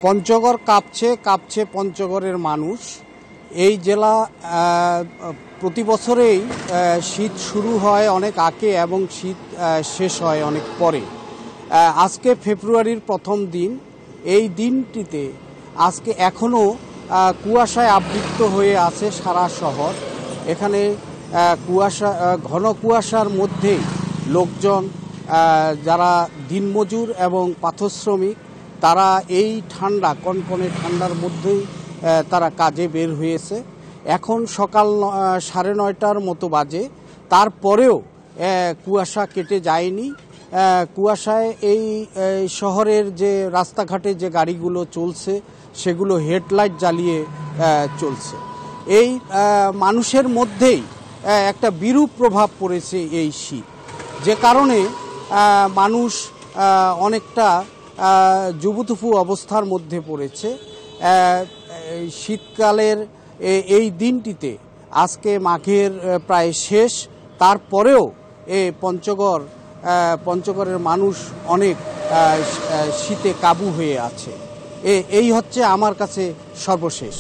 পঞ্চগড় কাঁপছে কাঁপছে পঞ্চগড়ের মানুষ। এই জেলা প্রতি বছরেই শীত শুরু হয় অনেক আগে এবং শীত শেষ হয় অনেক পরে। আজকে ফেব্রুয়ারির প্রথম দিন। এই দিনটিতে আজকে এখনও কুয়াশায় আবৃত হয়ে আছে সারা শহর। এখানে কুয়াশা, ঘন কুয়াশার মধ্যেই লোকজন, যারা দিনমজুর এবং পাথশ্রমিক, তারা এই ঠান্ডা, কনকনে ঠান্ডার মধ্যেই তারা কাজে বের হয়েছে। এখন সকাল 9:30টার মতো বাজে, তারপরেও কুয়াশা কেটে যায়নি। কুয়াশায় এই শহরের যে রাস্তাঘাটে যে গাড়িগুলো চলছে সেগুলো হেডলাইট জ্বালিয়ে চলছে। এই মানুষের মধ্যেই একটা বিরূপ প্রভাব পড়েছে এই শীত, যে কারণে মানুষ অনেকটা জুবুথুফু অবস্থার মধ্যে পড়েছে। শীতকালের এই দিনটিতে আজকে মাঘের প্রায় শেষ, তারপরেও পঞ্চগড়ের মানুষ অনেক শীতে কাবু হয়ে আছে। এই হচ্ছে আমার কাছে সর্বশেষ।